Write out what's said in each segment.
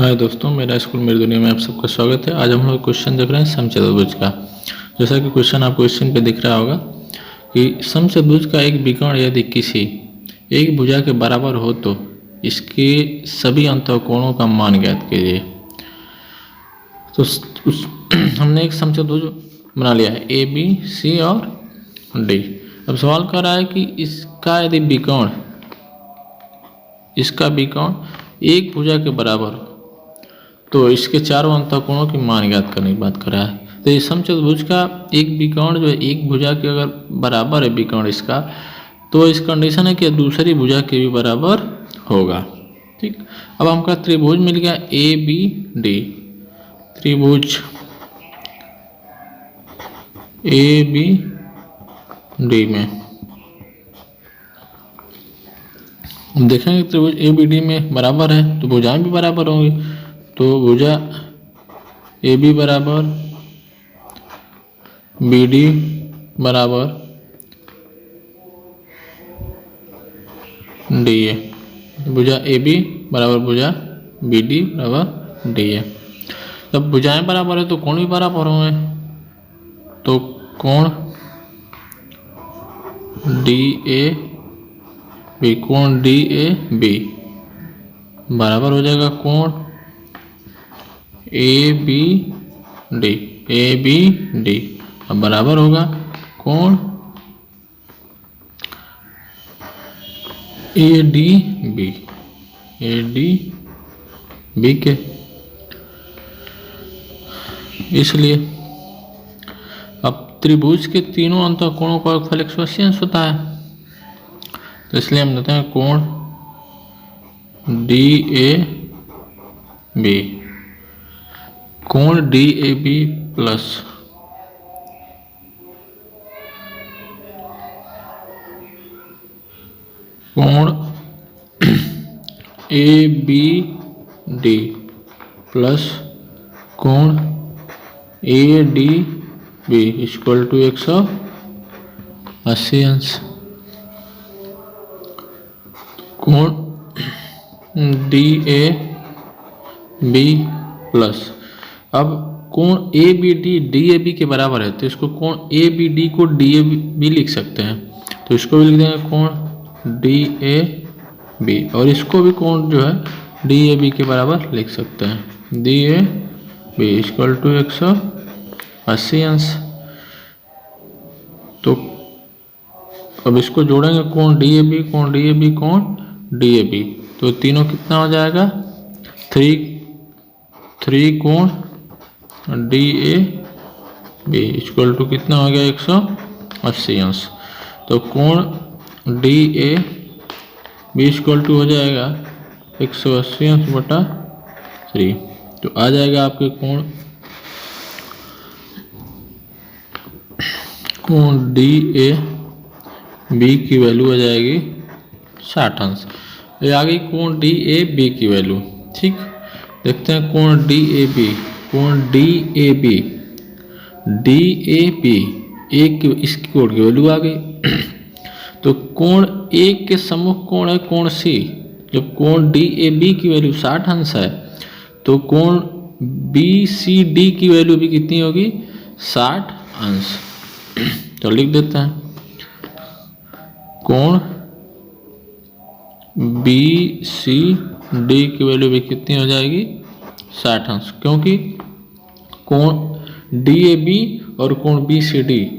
हाय दोस्तों, मेरा स्कूल मेरी दुनिया में आप सबका स्वागत है। आज हम लोग क्वेश्चन देख रहे हैं समचतुर्भुज का। जैसा कि क्वेश्चन आपको स्क्रीन पे दिख रहा होगा कि समचतुर्भुज का एक विकर्ण यदि किसी एक भुजा के बराबर हो तो इसके सभी अंतःकोणों का मान ज्ञात कीजिए। तो हमने एक समचतुर्भुज बना लिया है ए बी सी और डी। अब सवाल कर रहा है कि इसका यदि विकर्ण एक भुजा के बराबर हो तो इसके चारों अंतःकोणों की मान ज्ञात करने की बात कर रहा है। तो इस समचतुर्भुज का एक विकर्ण जो है एक भुजा के अगर बराबर है विकर्ण इसका, तो इस कंडीशन है कि दूसरी भुजा के भी बराबर होगा। ठीक, अब हमका त्रिभुज मिल गया ए बी डी। त्रिभुज ए बी डी में हम देखेंगे त्रिभुज ए बी डी में बराबर है तो भुजाएं भी बराबर होंगी। तो भुजा ए बी बराबर बी डी बराबर डी ए। भुजा ए बी बराबर भुजा बी डी बराबर डी ए। जब भुजाएं बराबर है तो कोण भी बराबर होंगे। तो कोण डी ए बी, कोण डी ए बी बराबर हो जाएगा कोण A B D. A B D अब बराबर होगा कोण A D B, A D B के। इसलिए अब त्रिभुज के तीनों अंतःकोणों का योगफल 180 अंश होता है। तो इसलिए हम देते हैं कोण डी ए बी, कोण डी ए बी प्लस कोण ए बी डी प्लस कोण A D B equal to 180 अंश। कोण डी ए बी प्लस, अब कोण A B D D A B के बराबर है तो इसको कोण ए बी डी को डी ए बी लिख सकते हैं। तो इसको भी लिख देंगे कोण डी ए बी, और इसको भी कोण जो है डी ए बी के बराबर लिख सकते हैं। D A B equal to 180 अंश। तो अब इसको जोड़ेंगे कोण डी ए बी, कोण डी ए बी, कोण डी ए बी, तो तीनों कितना हो जाएगा 3 कोण D A B equal to कितना हो गया 180 अंश। तो कोण D A B equal to हो जाएगा 180 अंश बटा 3। तो आ जाएगा आपके कोण डी ए बी की वैल्यू आ जाएगी 60 अंश। ये आ गई कोण डी ए बी की वैल्यू। ठीक, देखते हैं कोण डी ए बी, कोण D A B, D A B एक इसकी कोण की वैल्यू आ गई। तो कोण ए के सम्मुख कोण है कोण सी। जब कोण डी ए बी की वैल्यू 60 अंश है तो कोण बी सी डी की वैल्यू भी कितनी होगी 60 अंश। तो लिख देते हैं कोण बी सी डी की वैल्यू भी कितनी हो जाएगी 60 अंश, क्योंकि कोण डी ए बी और कोण बी सी डी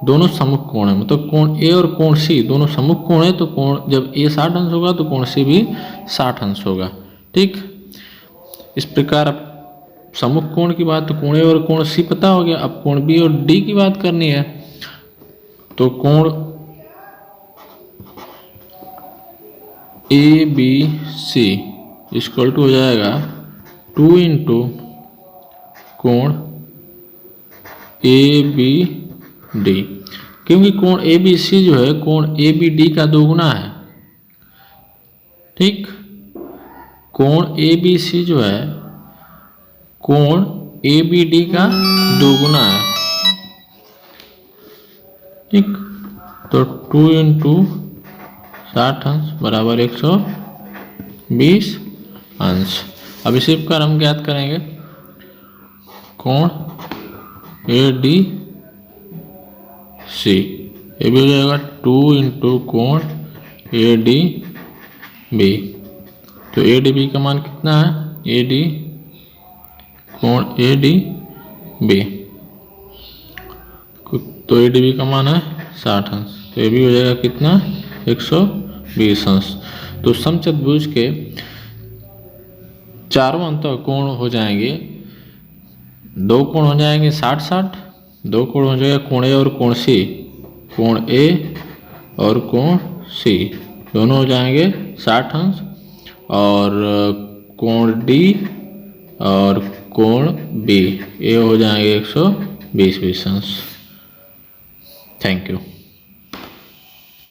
दोनों सम्मुख कोण है। मतलब कोण ए और कोण सी दोनों सम्मुख कोण है तो कोण जब ए 60 अंश होगा तो कोण सी भी 60 अंश होगा। ठीक, इस प्रकार अब सम्मुख कोण की बात तो कोण ए और कोण सी पता हो गया। अब कोण बी और डी की बात करनी है तो कोण A B C equal to हो जाएगा 2 इंटू कोण ए बी डी, क्योंकि कोण ए बी सी जो है कोण ए बी डी का दोगुना है। ठीक, कोण ए बी सी जो है कोण ए बी डी का दोगुना है। ठीक, तो 2 इंटू 60 अंश बराबर 120 अंश। अब इसी प्रकार हम ज्ञात करेंगे कोण ए डी सी, ये भी हो जाएगा 2 इंटू कोण ए डी बी। तो ए डी बी का मान कितना है, ए डी कोण ए डी बी, तो ए डी बी का मान है 60 अंश, तो ये भी हो जाएगा कितना 120 अंश। तो समचतुर्भुज के चारों अंतः कोण हो जाएंगे, दो कोण हो जाएंगे 60-60, दो कोण हो जाएगा कोण ए और कोण सी, कोण ए और कोण सी दोनों हो जाएंगे 60 अंश, और कोण डी और कोण बी ये हो जाएंगे 120 अंश। Thank you.